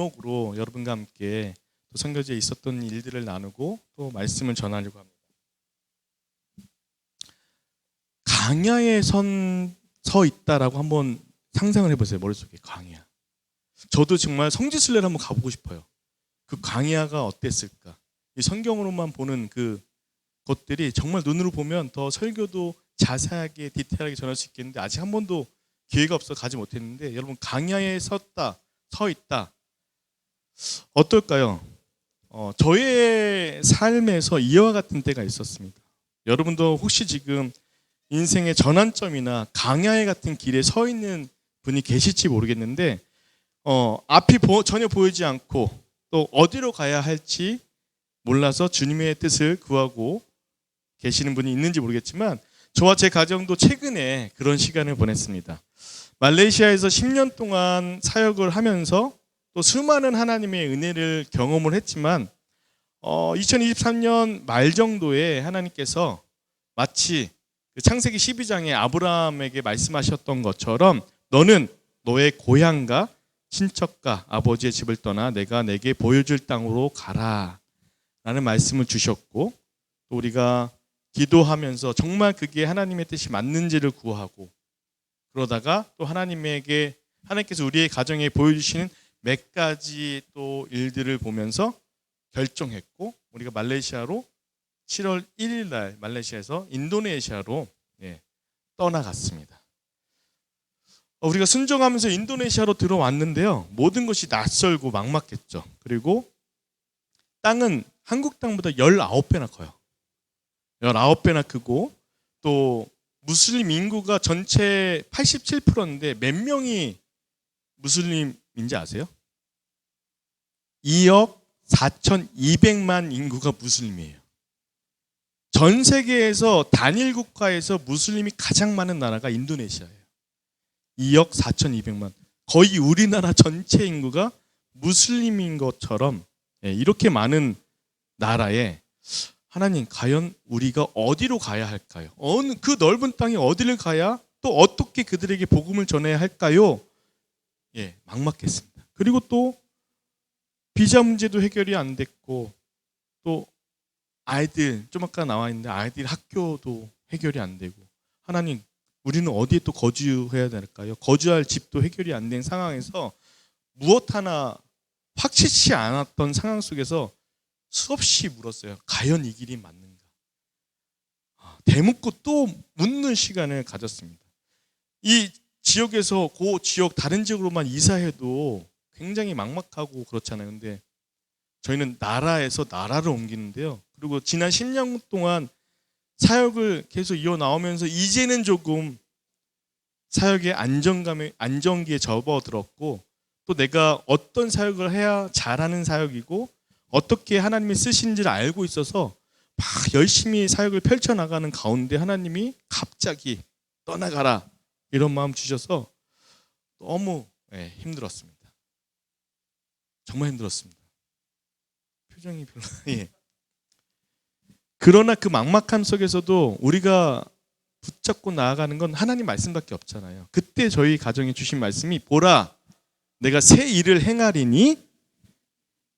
제목으로 여러분과 함께 또 선교지에 있었던 일들을 나누고 또 말씀을 전하려고 합니다. 광야에 서 있다라고 한번 상상을 해보세요. 머릿속에 광야. 저도 정말 성지순례를 한번 가보고 싶어요. 그 광야가 어땠을까? 이 성경으로만 보는 그 것들이 정말 눈으로 보면 더 설교도 자세하게 디테일하게 전할 수 있겠는데 아직 한 번도 기회가 없어 가지 못했는데 여러분 광야에 서 있다 어떨까요? 저의 삶에서 이와 같은 때가 있었습니다. 여러분도 혹시 지금 인생의 전환점이나 광야에 같은 길에 서 있는 분이 계실지 모르겠는데 앞이 전혀 보이지 않고 또 어디로 가야 할지 몰라서 주님의 뜻을 구하고 계시는 분이 있는지 모르겠지만 저와 제 가정도 최근에 그런 시간을 보냈습니다. 말레이시아에서 10년 동안 사역을 하면서 또 수많은 하나님의 은혜를 경험을 했지만 2023년 말 정도에 하나님께서 마치 그 창세기 12장에 아브라함에게 말씀하셨던 것처럼 너는 너의 고향과 친척과 아버지의 집을 떠나 내가 내게 보여줄 땅으로 가라 라는 말씀을 주셨고 또 우리가 기도하면서 정말 그게 하나님의 뜻이 맞는지를 구하고 그러다가 또 하나님께서 우리의 가정에 보여주시는 몇 가지 또 일들을 보면서 결정했고 우리가 말레이시아로 7월 1일 날 말레이시아에서 인도네시아로 떠나갔습니다. 우리가 순종하면서 인도네시아로 들어왔는데요. 모든 것이 낯설고 막막했죠. 그리고 땅은 한국 땅보다 19배나 커요. 19배나 크고 또 무슬림 인구가 전체 87%인데 몇 명이 무슬림인지 아세요? 2억 4,200만 인구가 무슬림이에요. 전 세계에서 단일 국가에서 무슬림이 가장 많은 나라가 인도네시아예요. 2억 4,200만. 거의 우리나라 전체 인구가 무슬림인 것처럼 이렇게 많은 나라에 하나님 과연 우리가 어디로 가야 할까요? 그 넓은 땅에 어디를 가야 또 어떻게 그들에게 복음을 전해야 할까요? 막막했습니다. 그리고 또 비자 문제도 해결이 안 됐고 또 아이들 좀 아까 나와 있는데 아이들 학교도 해결이 안 되고 하나님 우리는 어디에 또 거주해야 될까요? 거주할 집도 해결이 안 된 상황에서 무엇 하나 확실치 않았던 상황 속에서 수없이 물었어요. 과연 이 길이 맞는가? 되묻고 또 묻는 시간을 가졌습니다. 이 지역에서 그 지역 다른 지역으로만 이사해도 굉장히 막막하고 그렇잖아요. 근데 저희는 나라에서 나라를 옮기는데요. 그리고 지난 10년 동안 사역을 계속 이어나오면서 이제는 조금 사역의 안정기에 접어들었고 또 내가 어떤 사역을 해야 잘하는 사역이고 어떻게 하나님이 쓰시는지를 알고 있어서 막 열심히 사역을 펼쳐나가는 가운데 하나님이 갑자기 떠나가라 이런 마음 주셔서 너무 힘들었습니다. 정말 힘들었습니다. 표정이 별로 그러나 그 막막함 속에서도 우리가 붙잡고 나아가는 건 하나님 말씀밖에 없잖아요. 그때 저희 가정에 주신 말씀이 보라 내가 새 일을 행하리니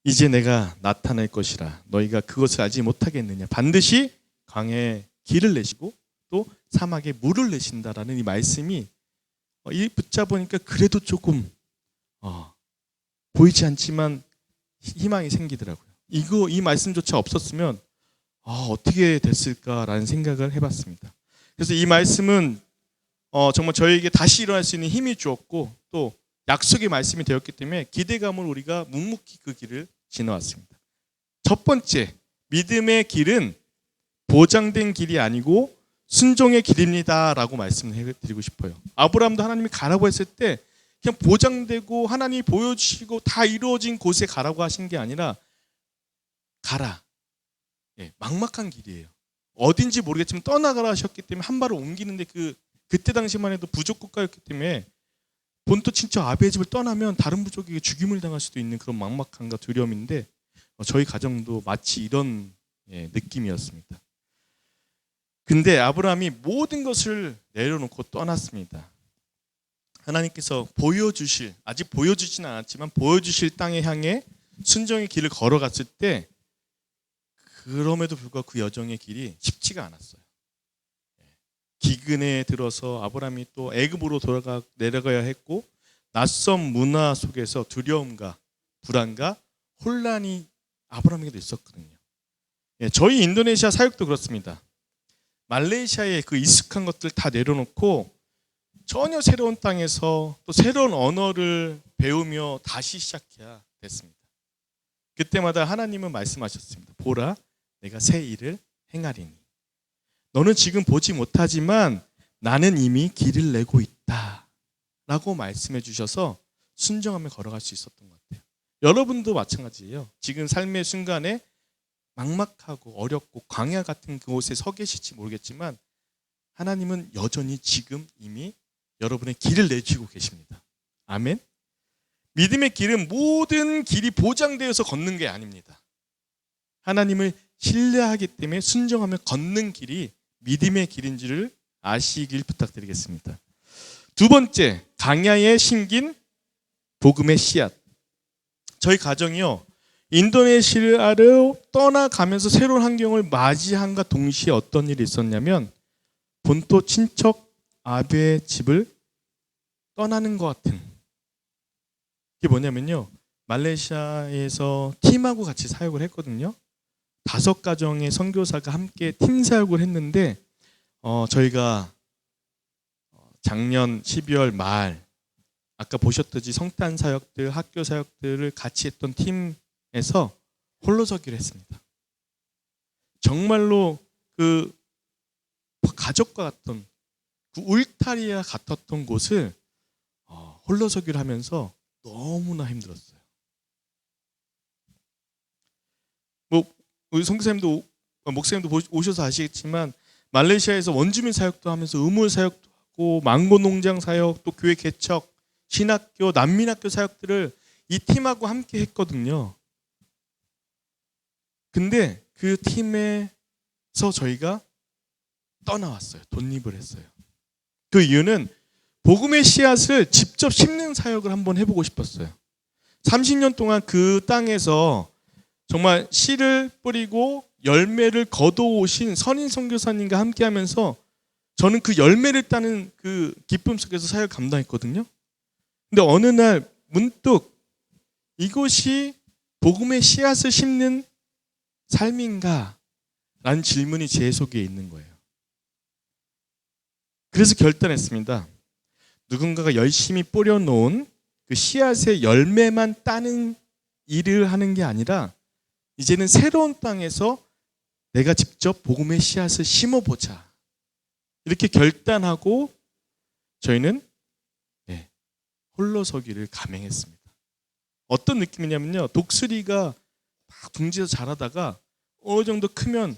이제 내가 나타낼 것이라 너희가 그것을 알지 못하겠느냐. 반드시 강에 길을 내시고 또 사막에 물을 내신다라는 이 말씀이 이 붙잡으니까 그래도 조금 보이지 않지만 희망이 생기더라고요. 이 말씀조차 없었으면 어떻게 됐을까라는 생각을 해봤습니다. 그래서 이 말씀은 정말 저에게 다시 일어날 수 있는 힘이 주었고 또 약속의 말씀이 되었기 때문에 기대감을 우리가 묵묵히 그 길을 지나왔습니다. 첫 번째, 믿음의 길은 보장된 길이 아니고 순종의 길입니다라고 말씀을 드리고 싶어요. 아브라함도 하나님이 가라고 했을 때 그냥 보장되고 하나님이 보여주시고 다 이루어진 곳에 가라고 하신 게 아니라 가라. 막막한 길이에요. 어딘지 모르겠지만 떠나가라 하셨기 때문에 한 발을 옮기는데 그때 당시만 해도 부족 국가였기 때문에 본토 친척 아비의 집을 떠나면 다른 부족에게 죽임을 당할 수도 있는 그런 막막함과 두려움인데 저희 가정도 마치 이런 느낌이었습니다. 근데 아브라함이 모든 것을 내려놓고 떠났습니다. 하나님께서 보여주실, 아직 보여주진 않았지만 보여주실 땅에 향해 순종의 길을 걸어갔을 때 그럼에도 불구하고 그 여정의 길이 쉽지가 않았어요. 기근에 들어서 아브라함이 또 애굽으로 내려가야 했고 낯선 문화 속에서 두려움과 불안과 혼란이 아브라함에게도 있었거든요. 저희 인도네시아 사역도 그렇습니다. 말레이시아의 그 익숙한 것들 다 내려놓고 전혀 새로운 땅에서 또 새로운 언어를 배우며 다시 시작해야 됐습니다. 그때마다 하나님은 말씀하셨습니다. 보라, 내가 새 일을 행하리니. 너는 지금 보지 못하지만 나는 이미 길을 내고 있다 라고 말씀해 주셔서 순종하며 걸어갈 수 있었던 것 같아요. 여러분도 마찬가지예요. 지금 삶의 순간에 막막하고 어렵고 광야 같은 그곳에 서 계실지 모르겠지만 하나님은 여전히 지금 이미 여러분의 길을 내주고 계십니다. 아멘. 믿음의 길은 모든 길이 보장되어서 걷는 게 아닙니다. 하나님을 신뢰하기 때문에 순종하며 걷는 길이 믿음의 길인지를 아시길 부탁드리겠습니다. 두 번째, 광야에 심긴 복음의 씨앗. 저희 가정이요, 인도네시아로 떠나가면서 새로운 환경을 맞이함과 동시에 어떤 일이 있었냐면 본토 친척 아베의 집을 떠나는 것 같은, 이게 뭐냐면요, 말레이시아에서 팀하고 같이 사역을 했거든요. 5가정의 선교사가 함께 팀 사역을 했는데 저희가 작년 12월 말 아까 보셨듯이 성탄 사역들, 학교 사역들을 같이 했던 팀에서 홀로서기를 했습니다. 정말로 그 가족과 같던 그 울타리와 같았던 곳을 홀로서기를 하면서 너무나 힘들었어요. 우리 선교사님도 목사님도 오셔서 아시겠지만 말레이시아에서 원주민 사역도 하면서 의무 사역도 하고 망고 농장 사역, 또 교회 개척, 신학교, 난민학교 사역들을 이 팀하고 함께 했거든요. 근데 그 팀에서 저희가 떠나왔어요. 독립을 했어요. 그 이유는 복음의 씨앗을 직접 심는 사역을 한번 해보고 싶었어요. 30년 동안 그 땅에서 정말 씨를 뿌리고 열매를 거둬오신 선인 선교사님과 함께하면서 저는 그 열매를 따는 그 기쁨 속에서 사역을 감당했거든요. 근데 어느 날 문득 이것이 복음의 씨앗을 심는 삶인가? 라는 질문이 제 속에 있는 거예요. 그래서 결단했습니다. 누군가가 열심히 뿌려놓은 그 씨앗의 열매만 따는 일을 하는 게 아니라 이제는 새로운 땅에서 내가 직접 복음의 씨앗을 심어보자. 이렇게 결단하고 저희는 홀로서기를 감행했습니다. 어떤 느낌이냐면요, 독수리가 막 둥지에서 자라다가 어느 정도 크면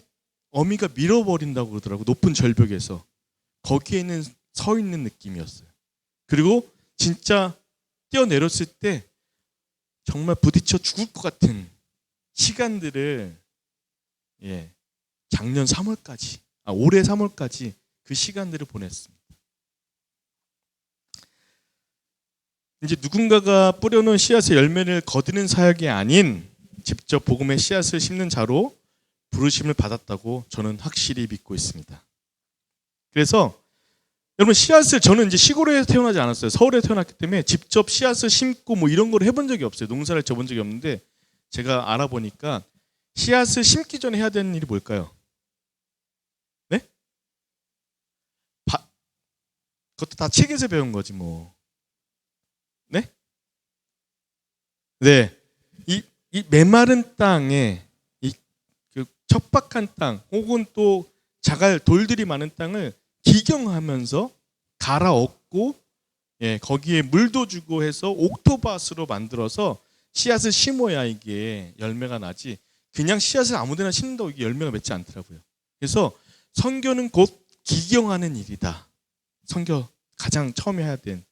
어미가 밀어버린다고 그러더라고요. 높은 절벽에서. 거기에는 서 있는 느낌이었어요. 그리고 진짜 뛰어내렸을 때 정말 부딪혀 죽을 것 같은 시간들을 작년 3월까지, 올해 3월까지 그 시간들을 보냈습니다. 이제 누군가가 뿌려놓은 씨앗의 열매를 거두는 사역이 아닌 직접 복음의 씨앗을 심는 자로 부르심을 받았다고 저는 확실히 믿고 있습니다. 그래서 여러분, 씨앗을, 저는 이제 시골에 태어나지 않았어요. 서울에 태어났기 때문에 직접 씨앗을 심고 뭐 이런 걸 해본 적이 없어요. 농사를 져본 적이 없는데 제가 알아보니까 씨앗을 심기 전에 해야 되는 일이 뭘까요? 네? 그것도 다 책에서 배운 거지 뭐. 네? 네. 이 메마른 땅에 그 척박한 땅 혹은 또 자갈 돌들이 많은 땅을 기경하면서 갈아엎고 거기에 물도 주고 해서 옥토밭으로 만들어서 씨앗을 심어야 이게 열매가 나지, 그냥 씨앗을 아무데나 심는다고 이게 열매가 맺지 않더라고요. 그래서 선교는 곧 기경하는 일이다. 선교 가장 처음에 해야 된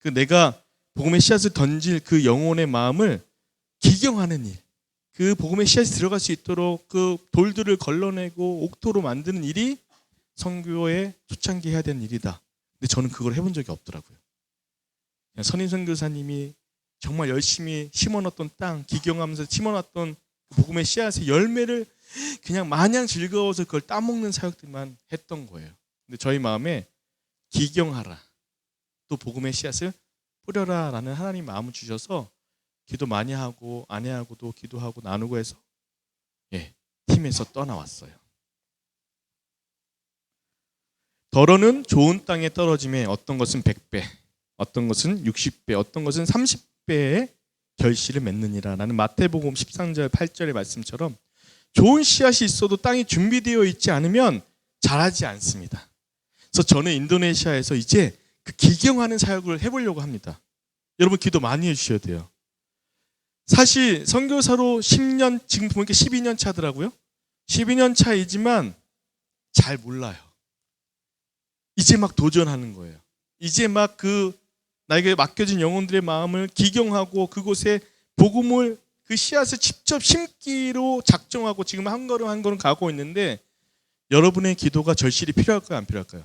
그 내가 복음의 씨앗을 던질 그 영혼의 마음을 기경하는 일, 그 복음의 씨앗이 들어갈 수 있도록 그 돌들을 걸러내고 옥토로 만드는 일이 선교의 초창기 해야 되는 일이다. 근데 저는 그걸 해본 적이 없더라고요. 선임 선교사님이 정말 열심히 심어놨던 땅, 기경하면서 심어놨던 복음의 씨앗의 열매를 그냥 마냥 즐거워서 그걸 따먹는 사역들만 했던 거예요. 근데 저희 마음에 기경하라, 또 복음의 씨앗을 뿌려라 라는 하나님 마음을 주셔서 기도 많이 하고 아내하고도 기도하고 나누고 해서 팀에서 떠나왔어요. 더러는 좋은 땅에 떨어짐에 어떤 것은 100배, 어떤 것은 60배, 어떤 것은 30배의 결실을 맺느니라 라는 마태복음 13절 8절의 말씀처럼 좋은 씨앗이 있어도 땅이 준비되어 있지 않으면 자라지 않습니다. 그래서 저는 인도네시아에서 이제 그 기경하는 사역을 해보려고 합니다. 여러분 기도 많이 해주셔야 돼요. 사실 선교사로 10년, 지금 보니까 12년 차더라고요. 12년 차이지만 잘 몰라요. 이제 막 도전하는 거예요. 이제 막 나에게 맡겨진 영혼들의 마음을 기경하고 그곳에 복음을, 그 씨앗을 직접 심기로 작정하고 지금 한 걸음 한 걸음 가고 있는데, 여러분의 기도가 절실히 필요할까요, 안 필요할까요?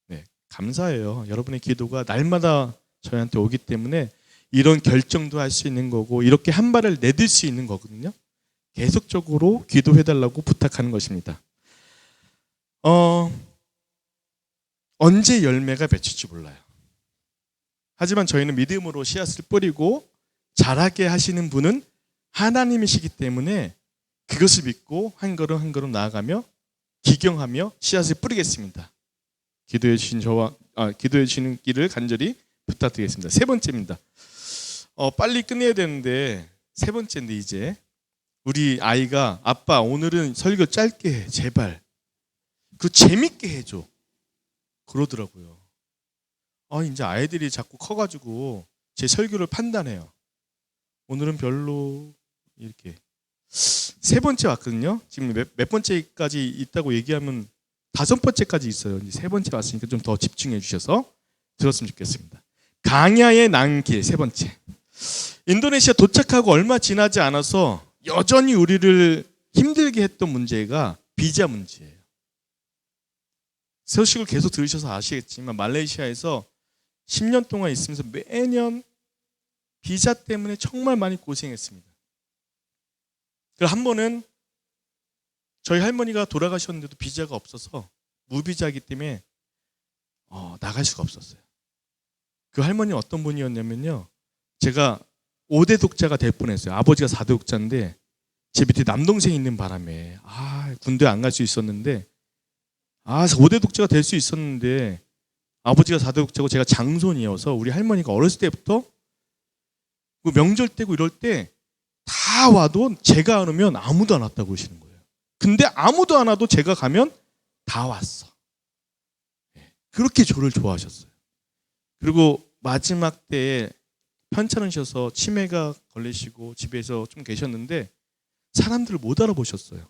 네, 감사해요. 여러분의 기도가 날마다 저희한테 오기 때문에 이런 결정도 할 수 있는 거고 이렇게 한 발을 내딜 수 있는 거거든요. 계속적으로 기도해달라고 부탁하는 것입니다. 언제 열매가 맺힐지 몰라요. 하지만 저희는 믿음으로 씨앗을 뿌리고 자라게 하시는 분은 하나님이시기 때문에 그것을 믿고 한 걸음 한 걸음 나아가며 기경하며 씨앗을 뿌리겠습니다. 기도해 주시는 길을 간절히 부탁드리겠습니다. 세 번째입니다. 빨리 끝내야 되는데 세 번째인데, 이제 우리 아이가 아빠 오늘은 설교 짧게 해 제발, 그 재밌게 해줘 그러더라고요. 이제 아이들이 자꾸 커가지고 제 설교를 판단해요. 오늘은 별로, 이렇게. 세 번째 왔거든요. 지금 몇 번째까지 있다고 얘기하면 5번째까지 있어요. 이제 세 번째 왔으니까 좀 더 집중해 주셔서 들었으면 좋겠습니다. 강야의 난길, 세 번째. 인도네시아 도착하고 얼마 지나지 않아서 여전히 우리를 힘들게 했던 문제가 비자 문제예요. 소식을 계속 들으셔서 아시겠지만 말레이시아에서 10년 동안 있으면서 매년 비자 때문에 정말 많이 고생했습니다. 그리고 한 번은 저희 할머니가 돌아가셨는데도 비자가 없어서 무비자이기 때문에 나갈 수가 없었어요. 그 할머니는 어떤 분이었냐면요, 제가 5대 독자가 될 뻔했어요. 아버지가 4대 독자인데 제 밑에 남동생이 있는 바람에 군대 안 갈 수 있었는데 5대 독자가 될 수 있었는데 아버지가 4대 독자고 제가 장손이어서 우리 할머니가 어렸을 때부터 그 명절 때고 이럴 때 다 와도 제가 안 오면 아무도 안 왔다고 그러시는 거예요. 근데 아무도 안 와도 제가 가면 다 왔어. 그렇게 저를 좋아하셨어요. 그리고 마지막 때에 편찮으셔서 치매가 걸리시고 집에서 좀 계셨는데 사람들을 못 알아보셨어요.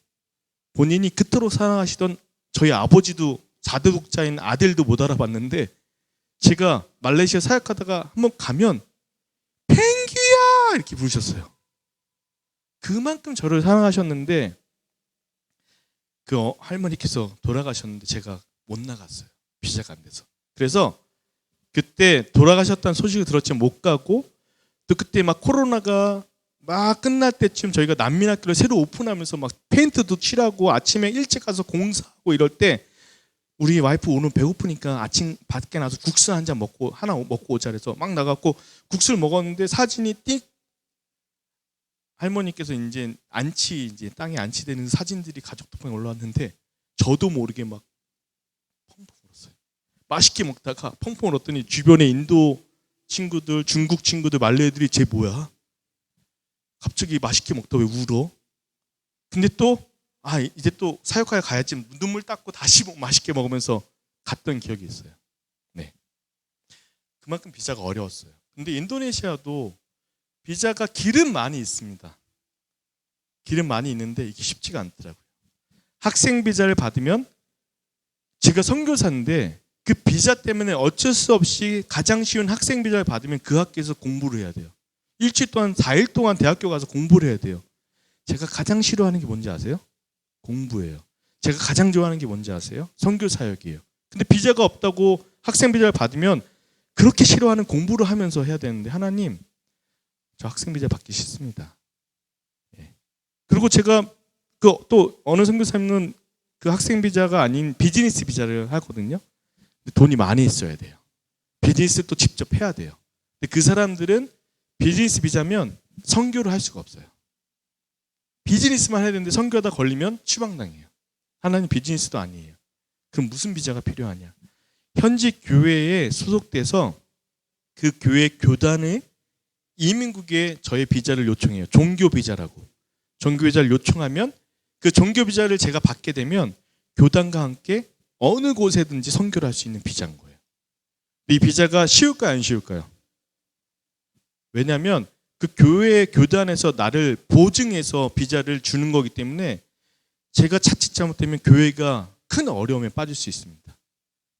본인이 그토록 사랑하시던 저희 아버지도 4대 독자인 아들도 못 알아봤는데, 제가 말레이시아 사역하다가 한번 가면 펭귀야 이렇게 부르셨어요. 그만큼 저를 사랑하셨는데 그 할머니께서 돌아가셨는데 제가 못 나갔어요. 비자가 안 돼서. 그래서 그때 돌아가셨다는 소식을 들었지만 못 가고, 또 그때 막 코로나가 막 끝날 때쯤 저희가 난민학교를 새로 오픈하면서 막 페인트도 칠하고 아침에 일찍 가서 공사하고 이럴 때 우리 와이프 오늘 배고프니까 아침 밖에 나가서 국수 한 잔 먹고 오자 그래서 막 나갔고 국수를 먹었는데 사진이 띡, 할머니께서 이제 땅에 안치되는 사진들이 가족톡방에 올라왔는데 저도 모르게 막 펑펑 울었어요. 맛있게 먹다가 펑펑 울었더니 주변에 인도 친구들, 중국 친구들, 말레 애들이 쟤 뭐야? 갑자기 맛있게 먹다 왜 울어? 근데 또 이제 또 사역하러 가야지 눈물 닦고 다시 맛있게 먹으면서 갔던 기억이 있어요. 네, 그만큼 비자가 어려웠어요. 근데 인도네시아도 비자가 길은 많이 있습니다. 길은 많이 있는데 이게 쉽지가 않더라고요. 학생 비자를 받으면, 제가 선교사인데 그 비자 때문에 어쩔 수 없이 가장 쉬운 학생 비자를 받으면 그 학교에서 공부를 해야 돼요. 일주일 동안 4일 동안 대학교 가서 공부를 해야 돼요. 제가 가장 싫어하는 게 뭔지 아세요? 공부예요. 제가 가장 좋아하는 게 뭔지 아세요? 선교 사역이에요. 근데 비자가 없다고 학생 비자를 받으면 그렇게 싫어하는 공부를 하면서 해야 되는데 하나님 저 학생 비자 받기 싫습니다. 예. 그리고 제가 그 또 어느 선교사님은 그 학생 비자가 아닌 비즈니스 비자를 하거든요. 돈이 많이 있어야 돼요. 비즈니스 또 직접 해야 돼요. 근데 그 사람들은 비즈니스 비자면 선교를 할 수가 없어요. 비즈니스만 해야 되는데 선교하다 걸리면 추방당해요. 하나님 비즈니스도 아니에요. 그럼 무슨 비자가 필요하냐? 현지 교회에 소속돼서 그 교회 교단의 이민국에 저의 비자를 요청해요. 종교 비자라고. 종교 비자를 요청하면 그 종교 비자를 제가 받게 되면 교단과 함께 어느 곳에든지 선교를 할 수 있는 비자인 거예요. 이 비자가 쉬울까요? 안 쉬울까요? 왜냐하면 그 교회 교단에서 나를 보증해서 비자를 주는 거기 때문에 제가 자칫 잘못되면 교회가 큰 어려움에 빠질 수 있습니다.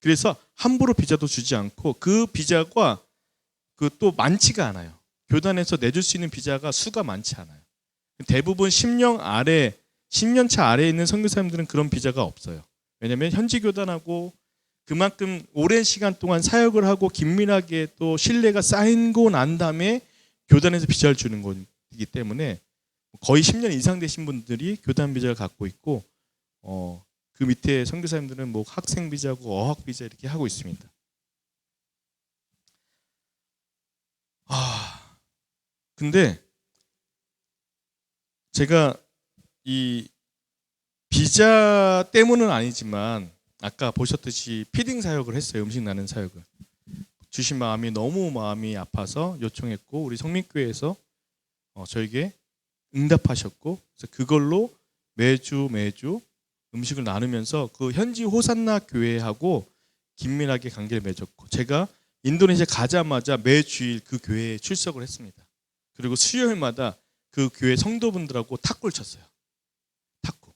그래서 함부로 비자도 주지 않고 그 비자가 그 또 많지가 않아요. 교단에서 내줄 수 있는 비자가 수가 많지 않아요. 대부분 10년 차 아래에 있는 선교사님들은 그런 비자가 없어요. 왜냐하면 현지 교단하고 그만큼 오랜 시간 동안 사역을 하고 긴밀하게 또 신뢰가 쌓이고 난 다음에 교단에서 비자를 주는 거기 때문에 거의 10년 이상 되신 분들이 교단 비자를 갖고 있고 그 밑에 선교사님들은 뭐 학생 비자고 어학 비자 이렇게 하고 있습니다. 근데 제가 이 비자 때문은 아니지만 아까 보셨듯이 피딩 사역을 했어요. 음식 나는 사역을. 주신 마음이 아파서 요청했고 우리 성민교회에서 저에게 응답하셨고 그래서 그걸로 매주 음식을 나누면서 그 현지 호산나 교회하고 긴밀하게 관계를 맺었고 제가 인도네시아 가자마자 매주일 그 교회에 출석을 했습니다. 그리고 수요일마다 그 교회 성도분들하고 탁구를 쳤어요. 탁구.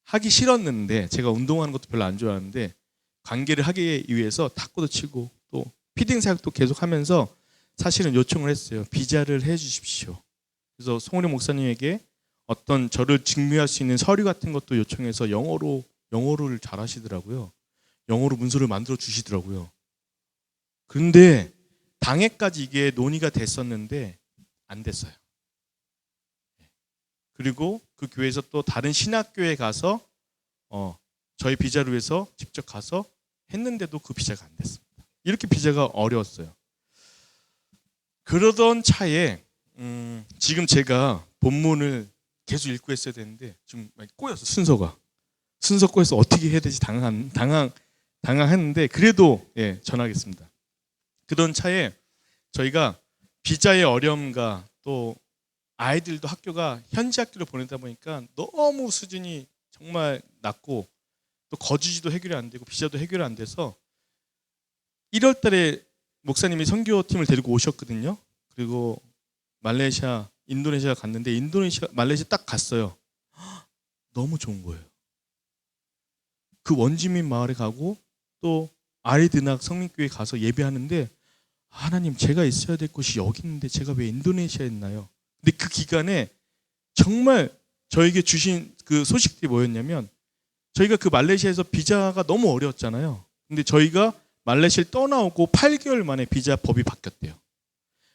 하기 싫었는데 제가 운동하는 것도 별로 안 좋아하는데 관계를 하기 위해서 탁구도 치고 또 피딩 사역도 계속 하면서 사실은 요청을 했어요. 비자를 해 주십시오. 그래서 송우리 목사님에게 어떤 저를 증명할 수 있는 서류 같은 것도 요청해서 영어를 잘 하시더라고요. 영어로 문서를 만들어 주시더라고요. 그런데 당해까지 이게 논의가 됐었는데 안 됐어요. 그리고 그 교회에서 또 다른 신학교에 가서 저희 비자를 위해서 직접 가서 했는데도 그 비자가 안 됐습니다. 이렇게 비자가 어려웠어요. 그러던 차에 지금 제가 본문을 계속 읽고 했어야 되는데 좀 많이 꼬였어. 순서 꼬여서 어떻게 해야 되지 당황했는데 그래도 전하겠습니다. 그런 차에 저희가 비자의 어려움과 또 아이들도 학교가 현지 학교를 보내다 보니까 너무 수준이 정말 낮고 또 거주지도 해결이 안 되고 비자도 해결이 안 돼서 1월 달에 목사님이 선교팀을 데리고 오셨거든요. 그리고 말레이시아, 인도네시아 갔는데 말레이시아 딱 갔어요. 너무 좋은 거예요. 그 원주민 마을에 가고 또 아이드낙 성민교회에 가서 예배하는데 하나님 제가 있어야 될 곳이 여기 있는데 제가 왜 인도네시아에 있나요? 근데 그 기간에 정말 저에게 주신 그 소식들이 뭐였냐면 저희가 그 말레이시아에서 비자가 너무 어려웠잖아요. 근데 저희가 말레이시아를 떠나오고 8개월 만에 비자 법이 바뀌었대요.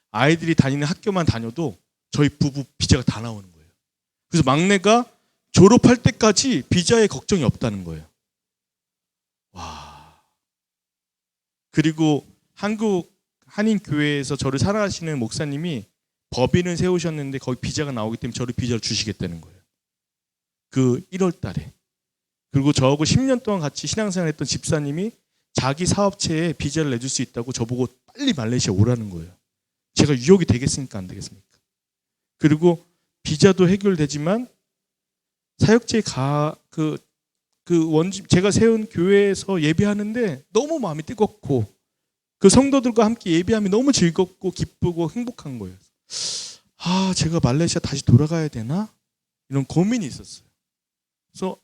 아이들이 다니는 학교만 다녀도 저희 부부 비자가 다 나오는 거예요. 그래서 막내가 졸업할 때까지 비자에 걱정이 없다는 거예요. 와. 그리고 한국 한인교회에서 저를 사랑하시는 목사님이 법인을 세우셨는데 거기 비자가 나오기 때문에 저를 비자를 주시겠다는 거예요. 그 1월 달에. 그리고 저하고 10년 동안 같이 신앙생활 했던 집사님이 자기 사업체에 비자를 내줄 수 있다고 저보고 빨리 말레이시아 오라는 거예요. 제가 유혹이 되겠습니까? 안 되겠습니까? 그리고 비자도 해결되지만 사역지에 제가 세운 교회에서 예배하는데 너무 마음이 뜨겁고 그 성도들과 함께 예배함이 너무 즐겁고 기쁘고 행복한 거예요. 제가 말레이시아 다시 돌아가야 되나? 이런 고민이 있었어요. 그래서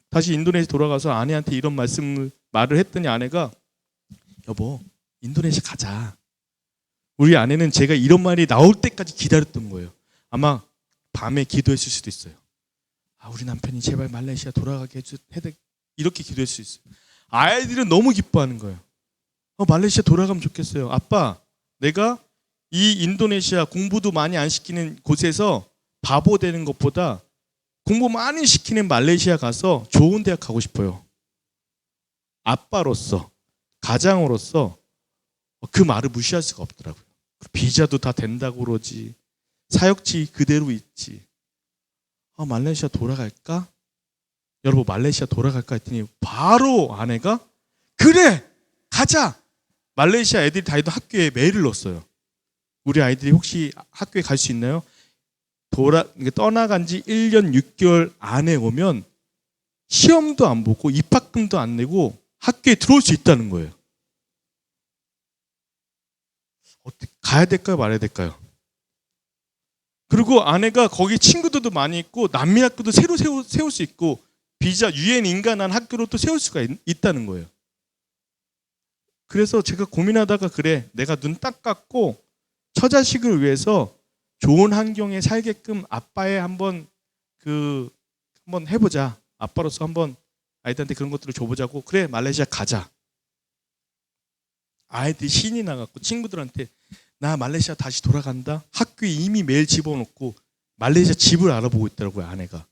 다시 인도네시아 돌아가서 아내한테 이런 말을 했더니 아내가 여보 인도네시아 가자. 우리 아내는 제가 이런 말이 나올 때까지 기다렸던 거예요. 아마 밤에 기도했을 수도 있어요. 우리 남편이 제발 말레이시아 돌아가게 이렇게 기도했을 수 있어요. 아이들은 너무 기뻐하는 거예요. 말레이시아 돌아가면 좋겠어요. 아빠, 내가 이 인도네시아 공부도 많이 안 시키는 곳에서 바보 되는 것보다 공부 많이 시키는 말레이시아 가서 좋은 대학 가고 싶어요. 아빠로서, 가장으로서 그 말을 무시할 수가 없더라고요. 비자도 다 된다고 그러지. 사역지 그대로 있지. 말레이시아 돌아갈까? 여러분, 말레이시아 돌아갈까 했더니 바로 아내가 그래! 가자! 말레이시아 애들이 다니던 학교에 메일을 넣었어요. 우리 아이들이 혹시 학교에 갈 수 있나요? 떠나간 지 1년 6개월 안에 오면 시험도 안 보고 입학금도 안 내고 학교에 들어올 수 있다는 거예요. 어떻게 가야 될까요? 말아야 될까요? 그리고 아내가 거기 친구들도 많이 있고 난민학교도 새로 세울 수 있고 비자 유엔 인간한 학교로 또 세울 수가 있다는 거예요. 그래서 제가 고민하다가 그래, 내가 눈 딱 감고 처자식을 위해서 좋은 환경에 살게끔 아빠의 한번 해보자. 아빠로서 한번 아이들한테 그런 것들을 줘보자고. 그래, 말레이시아 가자. 아이들이 신이 나갖고 친구들한테 나 말레이시아 다시 돌아간다. 학교에 이미 메일 집어넣고 말레이시아 집을 알아보고 있더라고요, 아내가.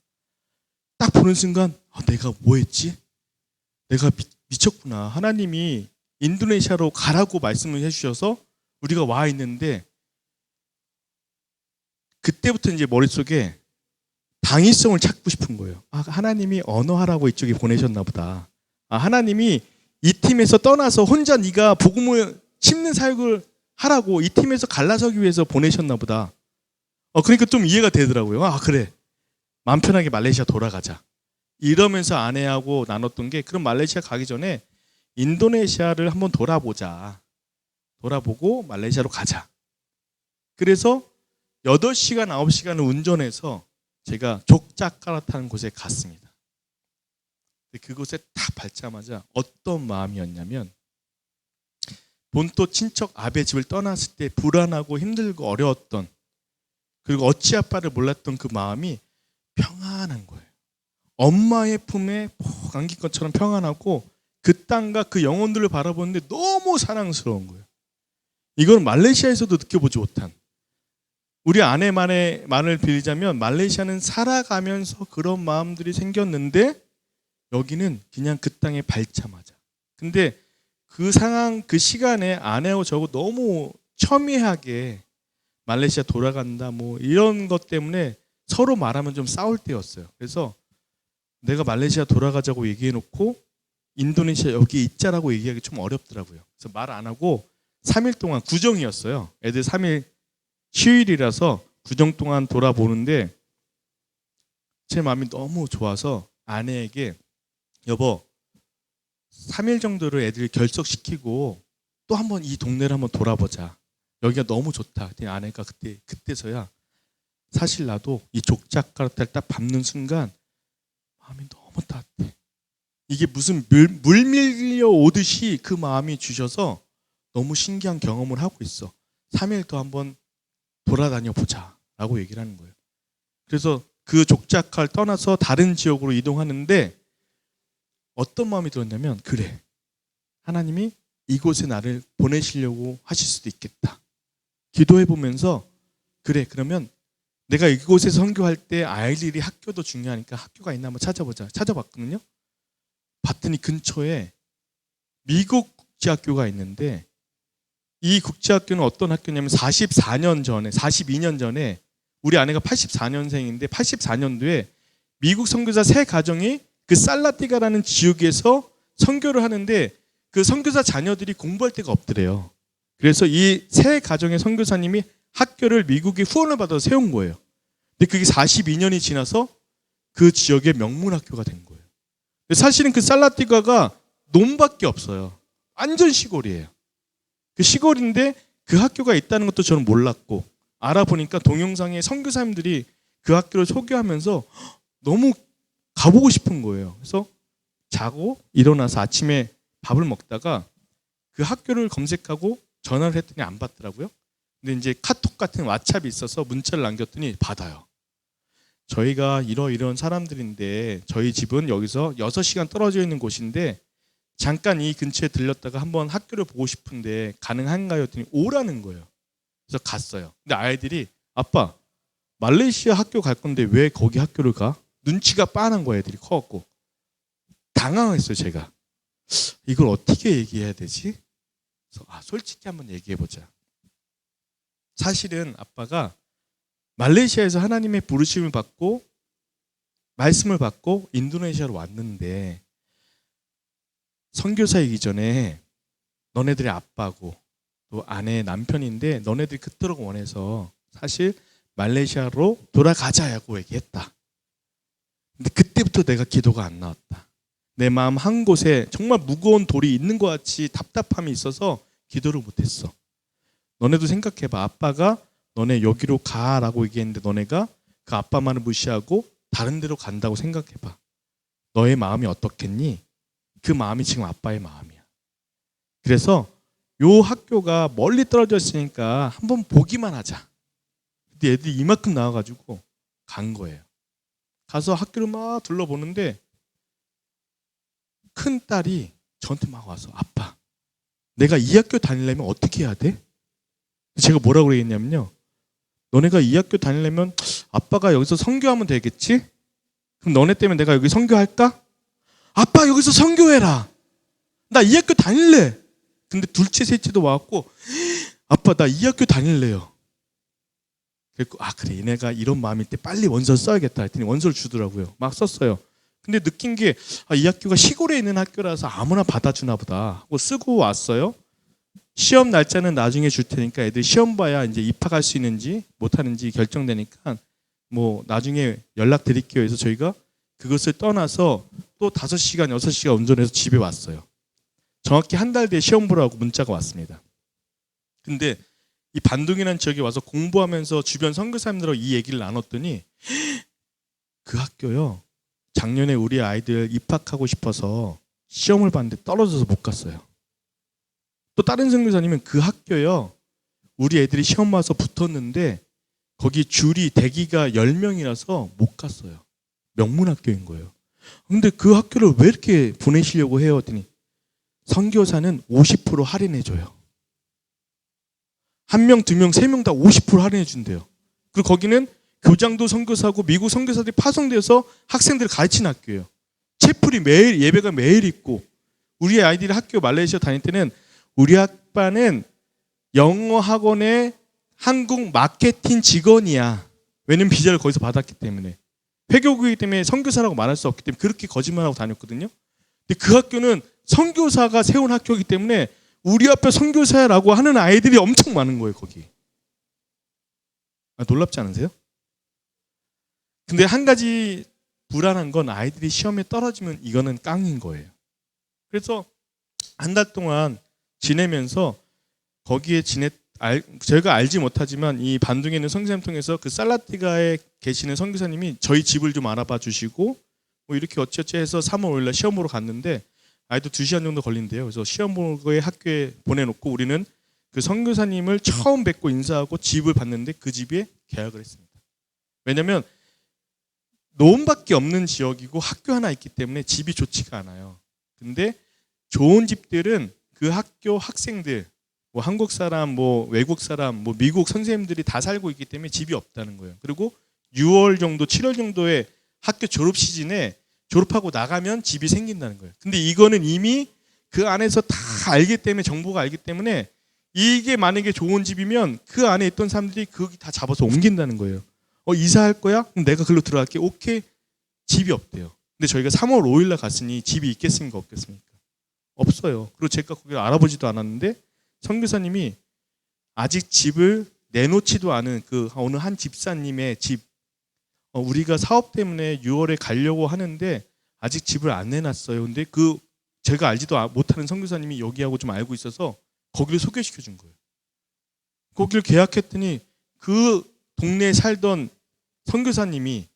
딱 보는 순간 내가 뭐 했지? 내가 미쳤구나. 하나님이 인도네시아로 가라고 말씀을 해주셔서 우리가 와 있는데, 그때부터 이제 머릿속에 당위성을 찾고 싶은 거예요. 하나님이 언어하라고 이쪽에 보내셨나 보다. 하나님이 이 팀에서 떠나서 혼자 네가 복음을 심는 사역을 하라고 이 팀에서 갈라서기 위해서 보내셨나 보다. 그러니까 좀 이해가 되더라고요. 그래, 마음 편하게 말레이시아 돌아가자. 이러면서 아내하고 나눴던 게, 그럼 말레이시아 가기 전에 인도네시아를 한번 돌아보자. 돌아보고 말레이시아로 가자. 그래서 8시간, 9시간을 운전해서 제가 족자카르타라는 곳에 갔습니다. 그곳에 딱 밟자마자 어떤 마음이었냐면, 본토 친척 아베 집을 떠났을 때 불안하고 힘들고 어려웠던, 그리고 어찌 아빠를 몰랐던 그 마음이 평안한 거예요. 엄마의 품에 푹 안긴 것처럼 평안하고 그 땅과 그 영혼들을 바라보는데 너무 사랑스러운 거예요. 이건 말레이시아에서도 느껴보지 못한, 우리 아내만의 말을 빌리자면 말레이시아는 살아가면서 그런 마음들이 생겼는데 여기는 그냥 그 땅에 밟자마자. 근데 그 상황, 그 시간에 아내하고 저하고 너무 첨예하게 말레이시아 돌아간다 뭐 이런 것 때문에 서로 말하면 좀 싸울 때였어요. 그래서 내가 말레이시아 돌아가자고 얘기해놓고 인도네시아 여기 있자라고 얘기하기 좀 어렵더라고요. 그래서 말 안 하고 3일 동안 구정이었어요. 애들 3일 휴일이라서 구정 동안 돌아보는데 제 마음이 너무 좋아서 아내에게 여보 3일 정도를 애들 결석시키고 또 한번 이 동네를 한번 돌아보자. 여기가 너무 좋다. 그랬더니 아내가 그때서야 사실 나도 이 족자카르타를 딱 밟는 순간 마음이 너무 따뜻해. 이게 무슨 물 밀려 오듯이 그 마음이 주셔서 너무 신기한 경험을 하고 있어. 3일 더 한번 돌아다녀 보자 라고 얘기를 하는 거예요. 그래서 그 족자카를 떠나서 다른 지역으로 이동하는데 어떤 마음이 들었냐면, 그래, 하나님이 이곳에 나를 보내시려고 하실 수도 있겠다. 기도해 보면서 그래, 그러면 내가 이곳에서 선교할 때 아이들이 학교도 중요하니까 학교가 있나 한번 찾아보자. 찾아봤거든요. 봤더니 근처에 미국 국제학교가 있는데, 이 국제학교는 어떤 학교냐면 42년 전에 우리 아내가 84년생인데 84년도에 미국 선교사 세 가정이 그 살라티가라는 지역에서 선교를 하는데 그 선교사 자녀들이 공부할 데가 없더래요. 그래서 이 세 가정의 선교사님이 학교를 미국의 후원을 받아서 세운 거예요. 근데 그게 42년이 지나서 그 지역의 명문학교가 된 거예요. 사실은 그 살라티가가 논밖에 없어요. 완전 시골이에요. 그 시골인데 그 학교가 있다는 것도 저는 몰랐고, 알아보니까 동영상에 선교사님들이 그 학교를 소개하면서 너무 가보고 싶은 거예요. 그래서 자고 일어나서 아침에 밥을 먹다가 그 학교를 검색하고 전화를 했더니 안 받더라고요. 근데 이제 카톡 같은 왓츠앱이 있어서 문자를 남겼더니 받아요. 저희가 이런 사람들인데 저희 집은 여기서 6시간 떨어져 있는 곳인데 잠깐 이 근처에 들렸다가 한번 학교를 보고 싶은데 가능한가요? 했더니 오라는 거예요. 그래서 갔어요. 근데 아이들이 아빠 말레이시아 학교 갈 건데 왜 거기 학교를 가? 눈치가 빤한 거예요. 애들이 커갖고. 당황했어요. 제가. 이걸 어떻게 얘기해야 되지? 그래서 솔직히 한번 얘기해보자. 사실은 아빠가 말레이시아에서 하나님의 부르심을 받고 말씀을 받고 인도네시아로 왔는데 선교사이기 전에 너네들의 아빠고 또 아내의 남편인데 너네들이 그토록 원해서 사실 말레이시아로 돌아가자고 얘기했다. 근데 그때부터 내가 기도가 안 나왔다. 내 마음 한 곳에 정말 무거운 돌이 있는 것 같이 답답함이 있어서 기도를 못했어. 너네도 생각해봐. 아빠가 너네 여기로 가라고 얘기했는데 너네가 그 아빠 말을 무시하고 다른 데로 간다고 생각해봐. 너의 마음이 어떻겠니? 그 마음이 지금 아빠의 마음이야. 그래서 요 학교가 멀리 떨어져 있으니까 한번 보기만 하자. 근데 애들이 이만큼 나와가지고 간 거예요. 가서 학교를 막 둘러보는데 큰 딸이 저한테 막 와서 아빠 내가 이 학교 다니려면 어떻게 해야 돼? 제가 뭐라고 그랬냐면요. 너네가 이 학교 다니려면 아빠가 여기서 선교하면 되겠지? 그럼 너네 때문에 내가 여기 선교할까? 아빠 여기서 선교해라. 나 이 학교 다닐래. 근데 둘째 셋째도 와갖고 아빠 나 이 학교 다닐래요. 그래서 그래 얘네가 이런 마음일 때 빨리 원서를 써야겠다 했더니 원서를 주더라고요. 막 썼어요. 근데 느낀 게 이 학교가 시골에 있는 학교라서 아무나 받아주나 보다 하고 쓰고 왔어요. 시험 날짜는 나중에 줄 테니까 애들 시험 봐야 이제 입학할 수 있는지 못하는지 결정되니까 뭐 나중에 연락 드릴게요 해서 저희가 그것을 떠나서 또 5시간, 6시간 운전해서 집에 왔어요. 정확히 한 달 뒤에 시험 보라고 문자가 왔습니다. 근데 이 반둥이라는 지역에 와서 공부하면서 주변 선교사님들하고 이 얘기를 나눴더니 그 학교요. 작년에 우리 아이들 입학하고 싶어서 시험을 봤는데 떨어져서 못 갔어요. 또 다른 선교사님은 그 학교요. 우리 애들이 시험 와서 붙었는데 거기 줄이 대기가 10명이라서 못 갔어요. 명문학교인 거예요. 근데 그 학교를 왜 이렇게 보내시려고 해요? 했더니 선교사는 50% 할인해줘요. 1명, 2명, 3명 다 50% 할인해준대요. 그리고 거기는 교장도 선교사고 미국 선교사들이 파송돼서 학생들을 가르치는 학교예요. 채플이 매일 예배가 매일 있고 우리 아이들이 학교 말레이시아 다닐 때는 우리 아빠는 영어 학원의 한국 마케팅 직원이야. 왜냐면 비자를 거기서 받았기 때문에. 회교국이기 때문에 선교사라고 말할 수 없기 때문에 그렇게 거짓말하고 다녔거든요. 근데 그 학교는 선교사가 세운 학교이기 때문에 우리 아빠 선교사라고 하는 아이들이 엄청 많은 거예요. 거기. 놀랍지 않으세요? 근데 한 가지 불안한 건 아이들이 시험에 떨어지면 이거는 깡인 거예요. 그래서 한 달 동안 지내면서 거기에 저희가 알지 못하지만 이 반둥에 있는 선교사님 통해서 그 살라티가에 계시는 선교사님이 저희 집을 좀 알아봐 주시고 뭐 이렇게 어찌어찌 해서 3월 5일 날 시험 보러 갔는데 아이도 2시간 정도 걸린대요. 그래서 시험 보고에 학교에 보내놓고 우리는 그 선교사님을 처음 뵙고 인사하고 집을 봤는데 그 집에 계약을 했습니다. 왜냐하면 노원밖에 없는 지역이고 학교 하나 있기 때문에 집이 좋지가 않아요. 근데 좋은 집들은 그 학교 학생들, 뭐 한국 사람, 뭐 외국 사람, 뭐 미국 선생님들이 다 살고 있기 때문에 집이 없다는 거예요. 그리고 6월 정도, 7월 정도에 학교 졸업 시즌에 졸업하고 나가면 집이 생긴다는 거예요. 근데 이거는 이미 그 안에서 다 알기 때문에 정보가 알기 때문에 이게 만약에 좋은 집이면 그 안에 있던 사람들이 거기 다 잡아서 옮긴다는 거예요. 이사할 거야? 그럼 내가 글로 들어갈게. 오케이. 집이 없대요. 근데 저희가 3월 5일 날 갔으니 집이 있겠습니까? 없겠습니까? 없어요. 그리고 제가 거기 알아보지도 않았는데 선교사님이 아직 집을 내놓지도 않은 그 어느 한 집사님의 집 우리가 사업 때문에 6월에 가려고 하는데 아직 집을 안 내놨어요. 근데 그 제가 알지도 못하는 선교사님이 여기하고 좀 알고 있어서 거기를 소개시켜 준 거예요. 거기를 계약했더니 그 동네에 살던 선교사님이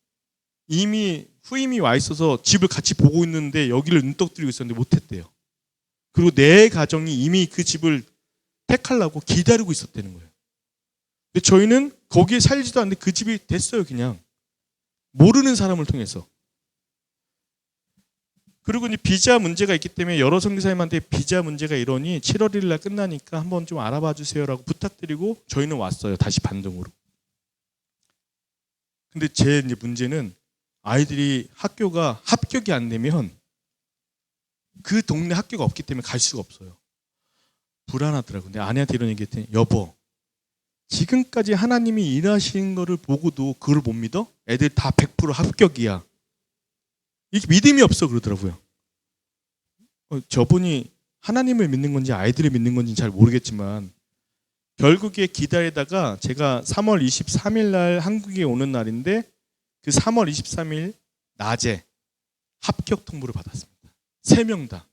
이미 후임이 와 있어서 집을 같이 보고 있는데 여기를 눈독 들이고 있었는데 못했대요. 그리고 내 가정이 이미 그 집을 택하려고 기다리고 있었다는 거예요. 근데 저희는 거기에 살지도 않는데 그 집이 됐어요. 그냥 모르는 사람을 통해서. 그리고 이제 비자 문제가 있기 때문에 여러 선교사님한테 비자 문제가 이러니 7월 1일 날 끝나니까 한번 좀 알아봐 주세요라고 부탁드리고 저희는 왔어요. 다시 반등으로. 근데 제 이제 문제는 아이들이 학교가 합격이 안 되면 그 동네 학교가 없기 때문에 갈 수가 없어요. 불안하더라고요. 근데 아내한테 이런 얘기 했더니 여보, 지금까지 하나님이 일하시는 거를 보고도 그걸 못 믿어? 애들 다 100% 합격이야. 이게 믿음이 없어 그러더라고요. 저분이 하나님을 믿는 건지 아이들을 믿는 건지 잘 모르겠지만 결국에 기다리다가 제가 3월 23일 날 한국에 오는 날인데 그 3월 23일 낮에 합격 통보를 받았습니다. 3명 다.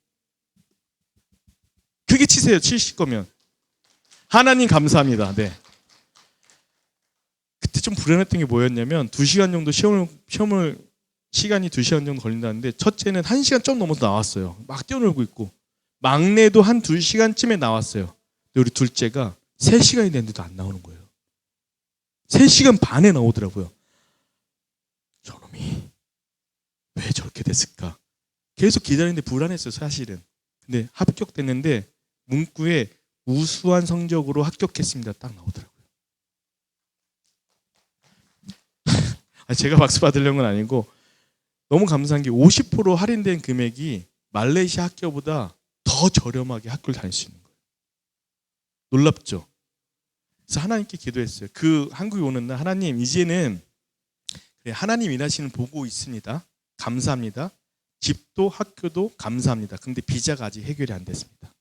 크게 치세요. 치실 거면. 하나님 감사합니다. 네. 그때 좀 불안했던 게 뭐였냐면 2시간 정도 시험을 시간이 2시간 정도 걸린다는데 첫째는 1시간 좀 넘어서 나왔어요. 막 뛰어놀고 있고 막내도 한 2시간쯤에 나왔어요. 근데 우리 둘째가 3시간이 됐는데도 안 나오는 거예요. 3시간 반에 나오더라고요. 저놈이 왜 저렇게 됐을까? 계속 기다리는데 불안했어요, 사실은. 근데 합격됐는데 문구에 우수한 성적으로 합격했습니다. 딱 나오더라고요. 제가 박수 받으려는 건 아니고 너무 감사한 게 50% 할인된 금액이 말레이시아 학교보다 더 저렴하게 학교를 다닐 수 있는 거예요. 놀랍죠? 그래서 하나님께 기도했어요. 그 한국에 오는 날 하나님 이제는 하나님 일하시는 보고 있습니다. 감사합니다. 집도 학교도 감사합니다. 근데 비자가 아직 해결이 안 됐습니다.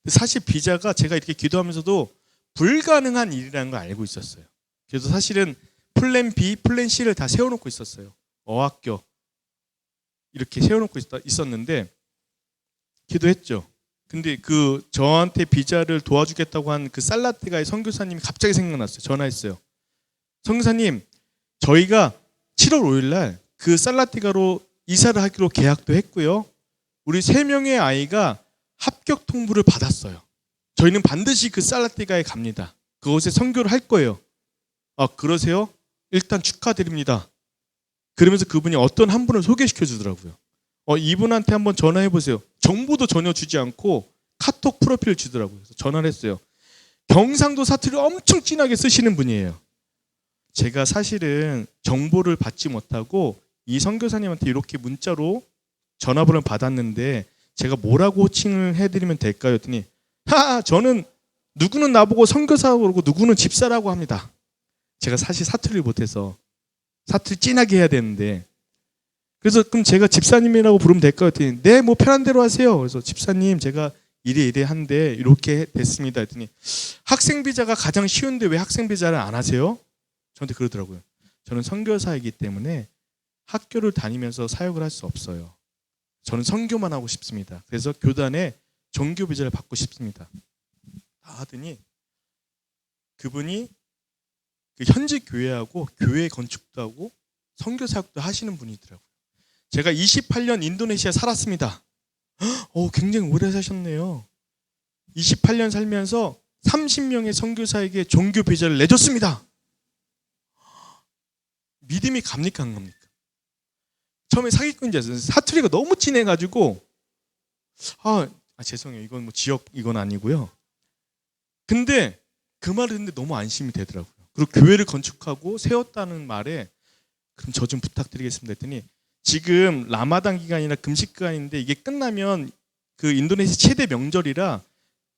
사실 비자가 제가 이렇게 기도하면서도 불가능한 일이라는 걸 알고 있었어요. 그래서 사실은 플랜 B, 플랜 C를 다 세워놓고 있었어요. 어학교 이렇게 세워놓고 있었는데 기도했죠. 근데 그 저한테 비자를 도와주겠다고 한 그 살라티가의 선교사님이 갑자기 생각났어요. 전화했어요. 선교사님, 저희가 7월 5일 날 그 살라티가로 이사를 하기로 계약도 했고요. 우리 3명의 아이가 합격 통보를 받았어요. 저희는 반드시 그 살라티가에 갑니다. 그곳에 선교를 할 거예요. 아, 그러세요? 일단 축하드립니다. 그러면서 그분이 어떤 한 분을 소개시켜 주더라고요. 이분한테 한번 전화해 보세요. 정보도 전혀 주지 않고 카톡 프로필을 주더라고요. 그래서 전화를 했어요. 경상도 사투리를 엄청 진하게 쓰시는 분이에요. 제가 사실은 정보를 받지 못하고 이 선교사님한테 이렇게 문자로 전화번호를 받았는데 제가 뭐라고 호칭을 해드리면 될까요? 했더니 저는 누구는 나보고 선교사라고 그러고 누구는 집사라고 합니다. 제가 사실 사투리를 못해서 사투리 진하게 해야 되는데 그래서 그럼 제가 집사님이라고 부르면 될까요? 했더니 네, 뭐 편한 대로 하세요. 그래서 집사님 제가 이래 한데 이렇게 됐습니다. 했더니 학생 비자가 가장 쉬운데 왜 학생 비자를 안 하세요? 저한테 그러더라고요. 저는 선교사이기 때문에 학교를 다니면서 사역을 할 수 없어요. 저는 선교만 하고 싶습니다. 그래서 교단에 종교 비자를 받고 싶습니다. 다 하더니 그분이 그 현지 교회하고 교회 건축도 하고 선교 사역도 하시는 분이더라고요. 제가 28년 인도네시아 살았습니다. 굉장히 오래 사셨네요. 28년 살면서 30명의 선교사에게 종교 비자를 내줬습니다. 믿음이 갑니까 안 갑니까? 처음에 사기꾼인 줄 알았어요. 사투리가 너무 진해가지고 죄송해요. 이건 뭐 지역 이건 아니고요. 근데 그 말을 듣는데 너무 안심이 되더라고요. 그리고 교회를 건축하고 세웠다는 말에 그럼 저 좀 부탁드리겠습니다 했더니 지금 라마단 기간이나 금식 기간인데 이게 끝나면 그 인도네시아 최대 명절이라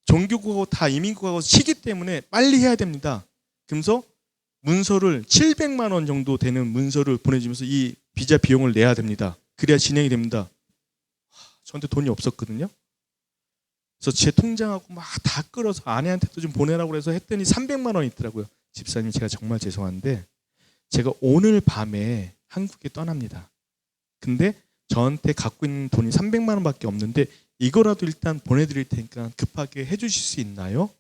종교국하고 다 이민국하고 쉬기 때문에 빨리 해야 됩니다. 그러면서 문서를 700만 원 정도 되는 문서를 보내주면서 이 비자 비용을 내야 됩니다. 그래야 진행이 됩니다. 저한테 돈이 없었거든요. 그래서 제 통장하고 막 다 끌어서 아내한테도 좀 보내라고 해서 했더니 300만 원이 있더라고요. 집사님 제가 정말 죄송한데 제가 오늘 밤에 한국에 떠납니다. 근데 저한테 갖고 있는 돈이 300만 원밖에 없는데 이거라도 일단 보내드릴 테니까 급하게 해주실 수 있나요?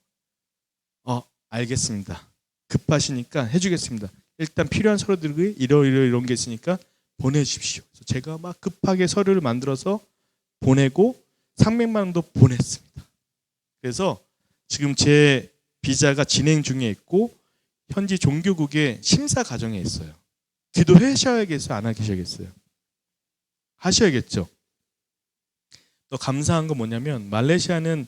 알겠습니다. 급하시니까 해주겠습니다. 일단 필요한 서류들이 이런 게 있으니까 보내주십시오. 그래서 제가 막 급하게 서류를 만들어서 보내고 300만 원도 보냈습니다. 그래서 지금 제 비자가 진행 중에 있고 현지 종교국의 심사 과정에 있어요. 기도하셔야겠어요? 안 하셔야겠어요? 하셔야겠죠. 또 감사한 건 뭐냐면 말레이시아는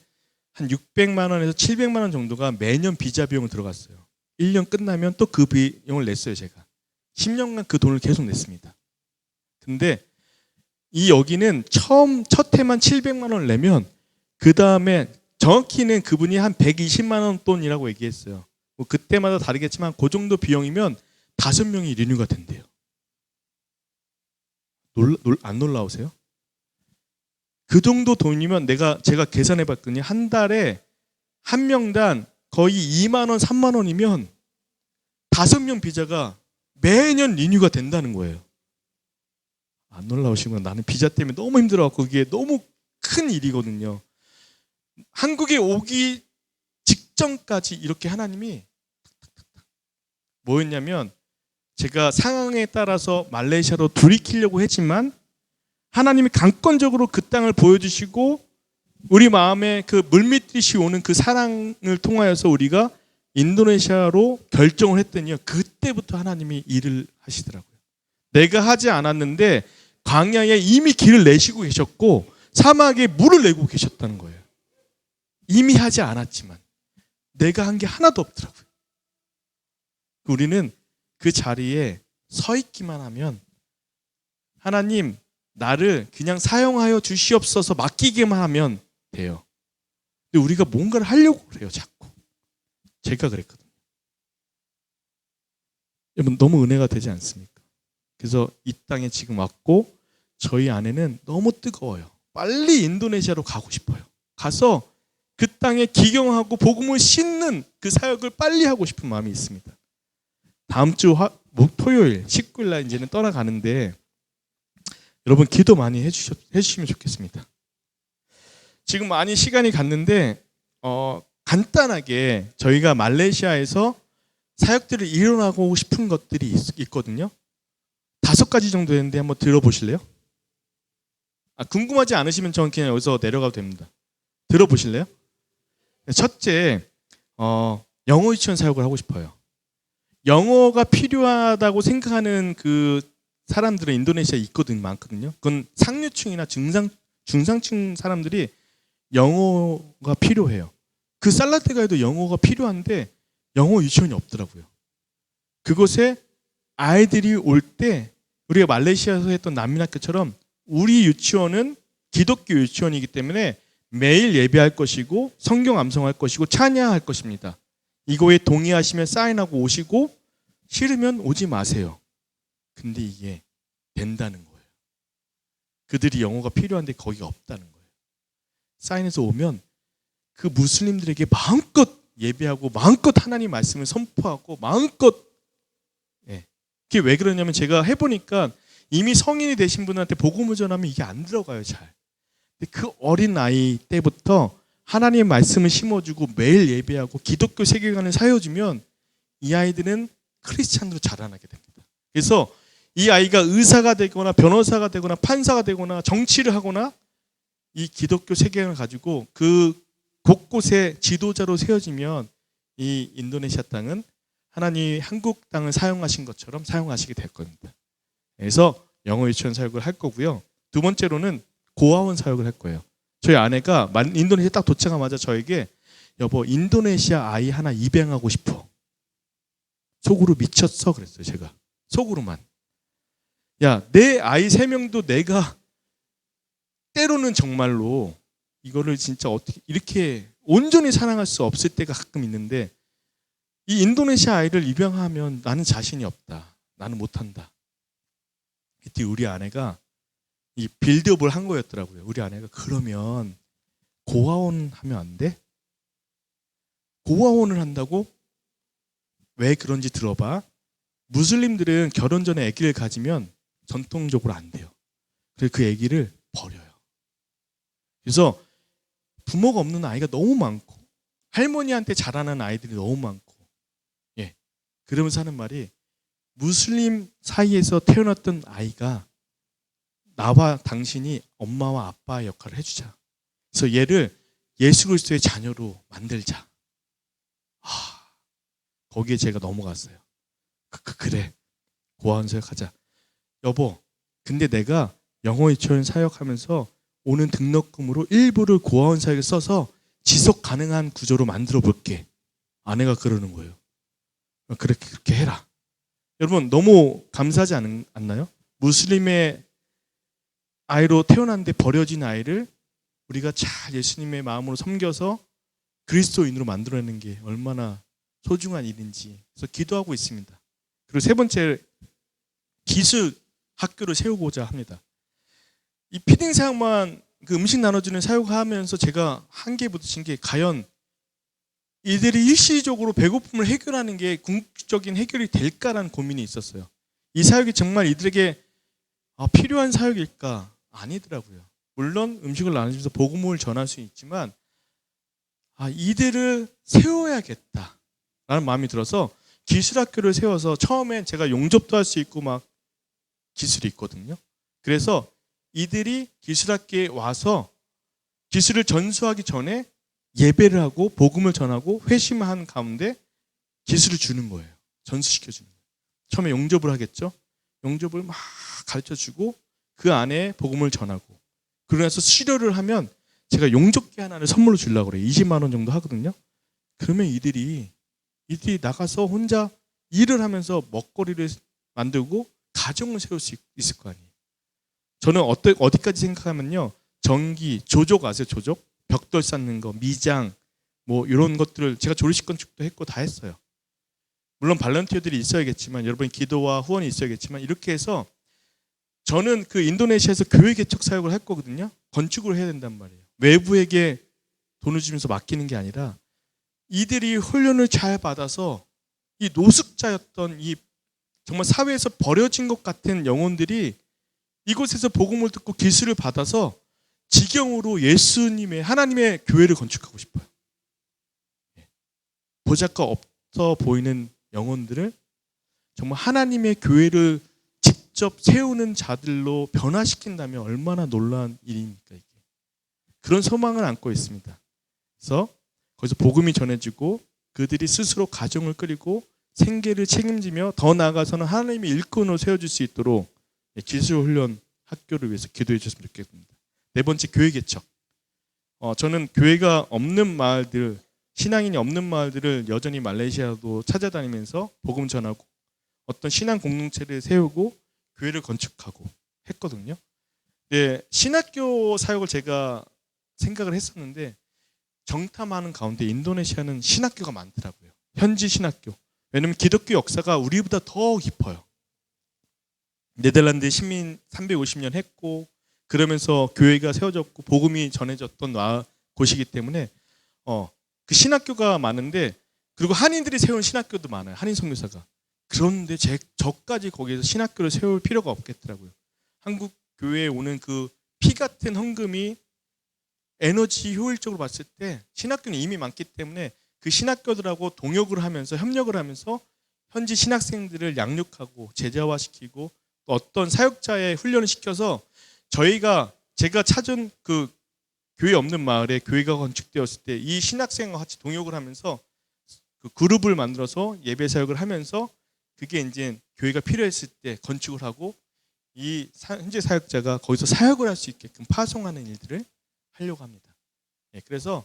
한 600만 원에서 700만 원 정도가 매년 비자 비용을 들어갔어요. 1년 끝나면 또 그 비용을 냈어요, 제가. 10년간 그 돈을 계속 냈습니다. 근데 이 여기는 첫 해만 700만 원을 내면 그 다음에 정확히는 그분이 한 120만 원 돈이라고 얘기했어요. 뭐 그때마다 다르겠지만 그 정도 비용이면 5명이 리뉴가 된대요. 안 놀라우세요? 그 정도 돈이면 제가 계산해 봤더니 한 달에 한 명당 거의 2만 원, 3만 원이면 5명 비자가 매년 리뉴가 된다는 거예요. 안 놀라우시구나. 나는 비자 때문에 너무 힘들어갖고 그게 너무 큰 일이거든요. 한국에 오기 직전까지 이렇게 하나님이 뭐였냐면 제가 상황에 따라서 말레이시아로 돌이키려고 했지만 하나님이 강권적으로 그 땅을 보여주시고 우리 마음에 그 물밀듯이 오는 그 사랑을 통하여서 우리가 인도네시아로 결정을 했더니요. 그때부터 하나님이 일을 하시더라고요. 내가 하지 않았는데 광야에 이미 길을 내시고 계셨고 사막에 물을 내고 계셨다는 거예요. 이미 하지 않았지만 내가 한 게 하나도 없더라고요. 우리는 그 자리에 서 있기만 하면 하나님 나를 그냥 사용하여 주시옵소서 맡기기만 하면 돼요. 근데 우리가 뭔가를 하려고 그래요, 자꾸. 제가 그랬거든요. 여러분 너무 은혜가 되지 않습니까? 그래서 이 땅에 지금 왔고 저희 아내는 너무 뜨거워요. 빨리 인도네시아로 가고 싶어요. 가서 그 땅에 기경하고 복음을 싣는 그 사역을 빨리 하고 싶은 마음이 있습니다. 다음 주 토요일 19일 날 이제는 떠나가는데 여러분 기도 많이 해주시면 좋겠습니다. 지금 많이 시간이 갔는데 간단하게 저희가 말레이시아에서 사역들을 일어나고 싶은 것들이 있거든요. 5가지 정도 되는데 한번 들어보실래요? 궁금하지 않으시면 저는 그냥 여기서 내려가도 됩니다. 들어보실래요? 첫째, 영어 유치원 사역을 하고 싶어요. 영어가 필요하다고 생각하는 그 사람들은 인도네시아에 많거든요. 그건 상류층이나 중상층 사람들이 영어가 필요해요. 그 살라테가에도 영어가 필요한데 영어 유치원이 없더라고요. 그곳에 아이들이 올 때 우리가 말레이시아에서 했던 난민학교처럼 우리 유치원은 기독교 유치원이기 때문에 매일 예배할 것이고 성경 암송할 것이고 찬양할 것입니다. 이거에 동의하시면 사인하고 오시고 싫으면 오지 마세요. 근데 이게 된다는 거예요. 그들이 영어가 필요한데 거기가 없다는 거예요. 사인해서 오면 그 무슬림들에게 마음껏 예배하고 마음껏 하나님 말씀을 선포하고 마음껏 그게 왜 그러냐면 제가 해보니까 이미 성인이 되신 분한테 복음을 전하면 이게 안 들어가요, 잘. 그 어린 아이 때부터 하나님의 말씀을 심어주고 매일 예배하고 기독교 세계관을 사여주면 이 아이들은 크리스찬으로 자라나게 됩니다. 그래서 이 아이가 의사가 되거나 변호사가 되거나 판사가 되거나 정치를 하거나 이 기독교 세계관을 가지고 그 곳곳에 지도자로 세워지면 이 인도네시아 땅은 하나님이 한국 땅을 사용하신 것처럼 사용하시게 될 겁니다. 그래서 영어 유치원 사역을 할 거고요. 두 번째로는 고아원 사역을 할 거예요. 저희 아내가 인도네시아 딱 도착하자마자 저에게 여보 인도네시아 아이 하나 입양하고 싶어. 속으로 미쳤어 그랬어요. 제가 속으로만. 야, 내 아이 3명도 내가 때로는 정말로 이거를 진짜 어떻게 이렇게 온전히 사랑할 수 없을 때가 가끔 있는데 이 인도네시아 아이를 입양하면 나는 자신이 없다. 나는 못한다. 그때 우리 아내가 이 빌드업을 한 거였더라고요. 우리 아내가 그러면 고아원 하면 안 돼? 고아원을 한다고? 왜 그런지 들어봐. 무슬림들은 결혼 전에 아기를 가지면 전통적으로 안 돼요. 그래서 그 아기를 버려요. 그래서 부모가 없는 아이가 너무 많고 할머니한테 자라는 아이들이 너무 많고 그러면서 하는 말이 무슬림 사이에서 태어났던 아이가 나와 당신이 엄마와 아빠의 역할을 해주자. 그래서 얘를 예수 그리스도의 자녀로 만들자. 거기에 제가 넘어갔어요. 그래. 고아원 사역하자. 여보, 근데 내가 영어 유치원 사역하면서 오는 등록금으로 일부를 고아원 사역에 써서 지속 가능한 구조로 만들어 볼게. 아내가 그러는 거예요. 그렇게 해라. 여러분 너무 감사하지 않나요? 무슬림의 아이로 태어났는데 버려진 아이를 우리가 잘 예수님의 마음으로 섬겨서 그리스도인으로 만들어내는 게 얼마나 소중한 일인지 그래서 기도하고 있습니다. 그리고 세 번째, 기술 학교를 세우고자 합니다. 이 피딩 사역만 그 음식 나눠주는 사역하면서 제가 한계 부딪힌 게 과연 이들이 일시적으로 배고픔을 해결하는 게 궁극적인 해결이 될까라는 고민이 있었어요. 이 사역이 정말 이들에게 필요한 사역일까? 아니더라고요. 물론 음식을 나눠주면서 복음을 전할 수 있지만 이들을 세워야겠다라는 마음이 들어서 기술학교를 세워서 처음엔 제가 용접도 할 수 있고 막 기술이 있거든요. 그래서 이들이 기술학교에 와서 기술을 전수하기 전에 예배를 하고 복음을 전하고 회심한 가운데 기술을 주는 거예요. 전수시켜주는 거예요. 처음에 용접을 하겠죠. 용접을 막 가르쳐주고 그 안에 복음을 전하고 그러고 나서 수료를 하면 제가 용접기 하나를 선물로 주려고 그래요. 20만 원 정도 하거든요. 그러면 이들이 나가서 혼자 일을 하면서 먹거리를 만들고 가정을 세울 수 있을 거 아니에요. 저는 어디까지 생각하면요. 전기, 조족 아세요? 조족? 벽돌 쌓는 거, 미장, 뭐 이런 것들을 제가 조리식 건축도 했고 다 했어요. 물론 발런티어들이 있어야겠지만 여러분의 기도와 후원이 있어야겠지만 이렇게 해서 저는 그 인도네시아에서 교회 개척 사역을 할 거거든요. 건축을 해야 된단 말이에요. 외부에게 돈을 주면서 맡기는 게 아니라 이들이 훈련을 잘 받아서 이 노숙자였던 이 정말 사회에서 버려진 것 같은 영혼들이 이곳에서 복음을 듣고 기술을 받아서 지경으로 예수님의 하나님의 교회를 건축하고 싶어요. 보잘것 없어 보이는 영혼들을 정말 하나님의 교회를 직접 세우는 자들로 변화시킨다면 얼마나 놀라운 일입니까 이게. 그런 소망을 안고 있습니다. 그래서 거기서 복음이 전해지고 그들이 스스로 가정을 꾸리고 생계를 책임지며 더 나아가서는 하나님의 일꾼으로 세워줄 수 있도록 기술훈련 학교를 위해서 기도해 주셨으면 좋겠습니다. 네 번째, 교회 개척. 저는 교회가 없는 마을들, 신앙인이 없는 마을들을 여전히 말레이시아도 찾아다니면서 복음 전하고 어떤 신앙 공동체를 세우고 교회를 건축하고 했거든요. 네, 신학교 사역을 제가 생각을 했었는데 정탐하는 가운데 인도네시아는 신학교가 많더라고요. 현지 신학교. 왜냐하면 기독교 역사가 우리보다 더 깊어요. 네덜란드 시민 350년 했고 그러면서 교회가 세워졌고 복음이 전해졌던 곳이기 때문에 그 신학교가 많은데 그리고 한인들이 세운 신학교도 많아요. 한인 선교사가. 그런데 저까지 거기에서 신학교를 세울 필요가 없겠더라고요. 한국 교회에 오는 그 피 같은 헌금이 에너지 효율적으로 봤을 때 신학교는 이미 많기 때문에 그 신학교들하고 동역을 하면서 협력을 하면서 현지 신학생들을 양육하고 제자화시키고 또 어떤 사역자의 훈련을 시켜서 제가 찾은 그 교회 없는 마을에 교회가 건축되었을 때 이 신학생과 같이 동역을 하면서 그 그룹을 만들어서 예배 사역을 하면서 그게 이제 교회가 필요했을 때 건축을 하고 이 현재 사역자가 거기서 사역을 할 수 있게끔 파송하는 일들을 하려고 합니다. 그래서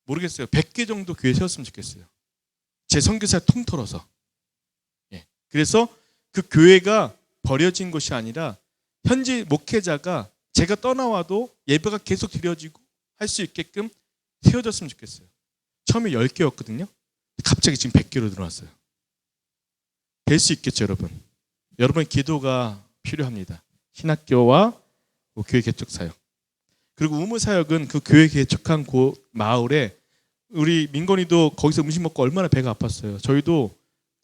모르겠어요. 100개 정도 교회 세웠으면 좋겠어요. 제 선교사 통틀어서. 그래서 그 교회가 버려진 것이 아니라 현지 목회자가 제가 떠나와도 예배가 계속 드려지고 할 수 있게끔 세워졌으면 좋겠어요. 처음에 10개였거든요. 갑자기 지금 100개로 들어왔어요. 될 수 있겠죠, 여러분. 여러분의 기도가 필요합니다. 신학교와 교회 개척 사역. 그리고 우무 사역은 그 교회 개척한 곳 마을에 우리 민건이도 거기서 음식 먹고 얼마나 배가 아팠어요. 저희도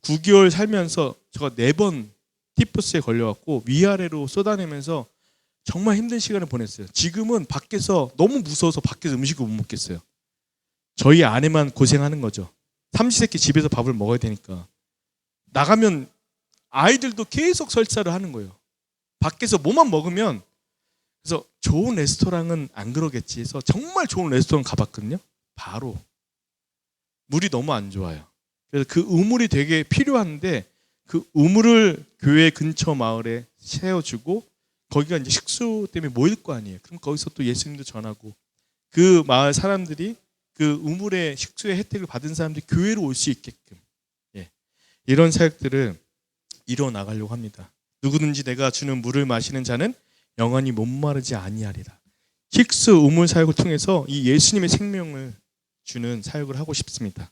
9개월 살면서 제가 4번 티푸스에 걸려갖고 위아래로 쏟아내면서 정말 힘든 시간을 보냈어요. 지금은 밖에서 너무 무서워서 밖에서 음식을 못 먹겠어요. 저희 아내만 고생하는 거죠. 삼시세끼 집에서 밥을 먹어야 되니까. 나가면 아이들도 계속 설사를 하는 거예요. 밖에서 뭐만 먹으면. 그래서 좋은 레스토랑은 안 그러겠지 해서 정말 좋은 레스토랑 가봤거든요. 바로 물이 너무 안 좋아요. 그래서 그 우물이 되게 필요한데 그 우물을 교회 근처 마을에 세워주고 거기가 이제 식수 때문에 모일 거 아니에요. 그럼 거기서 또 예수님도 전하고 그 마을 사람들이 그 우물의 식수의 혜택을 받은 사람들이 교회로 올 수 있게끔 이런 사역들을 이뤄 나가려고 합니다. 누구든지 내가 주는 물을 마시는 자는 영원히 목마르지 아니하리라. 식수 우물 사역을 통해서 이 예수님의 생명을 주는 사역을 하고 싶습니다.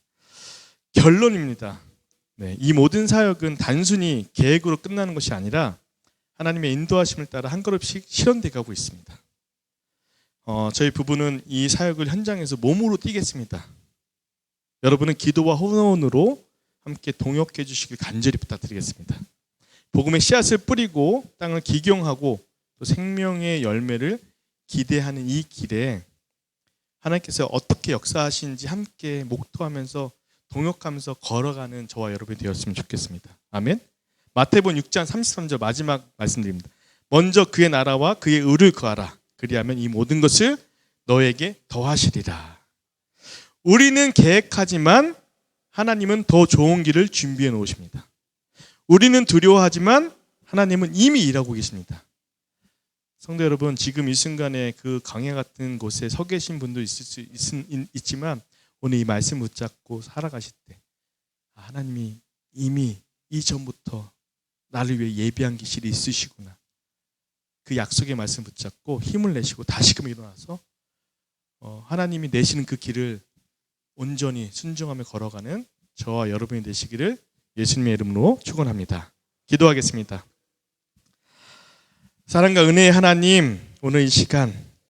결론입니다. 이 모든 사역은 단순히 계획으로 끝나는 것이 아니라 하나님의 인도하심을 따라 한 걸음씩 실현돼 가고 있습니다. 저희 부부는 이 사역을 현장에서 몸으로 뛰겠습니다. 여러분은 기도와 후원으로 함께 동역해 주시길 간절히 부탁드리겠습니다. 복음의 씨앗을 뿌리고 땅을 기경하고 또 생명의 열매를 기대하는 이 길에 하나님께서 어떻게 역사하시는지 함께 목도하면서 동역하면서 걸어가는 저와 여러분이 되었으면 좋겠습니다. 아멘. 마태복음 6장 33절 마지막 말씀드립니다. 먼저 그의 나라와 그의 의를 구하라. 그리하면 이 모든 것을 너에게 더하시리라. 우리는 계획하지만 하나님은 더 좋은 길을 준비해 놓으십니다. 우리는 두려워하지만 하나님은 이미 일하고 계십니다. 성도 여러분, 지금 이 순간에 그 광야 같은 곳에 서 계신 분도 있지만 오늘 이 말씀 붙잡고 살아가실 때 하나님이 이미 이전부터 나를 위해 예비한 길이 있으시구나. 그 약속의 말씀 붙잡고 힘을 내시고 다시금 일어나서 하나님이 내시는 그 길을 온전히 순종하며 걸어가는 저와 여러분이 되시기를 예수님의 이름으로 축원합니다. 기도하겠습니다. 사랑과 은혜의 하나님, 오늘 이 시간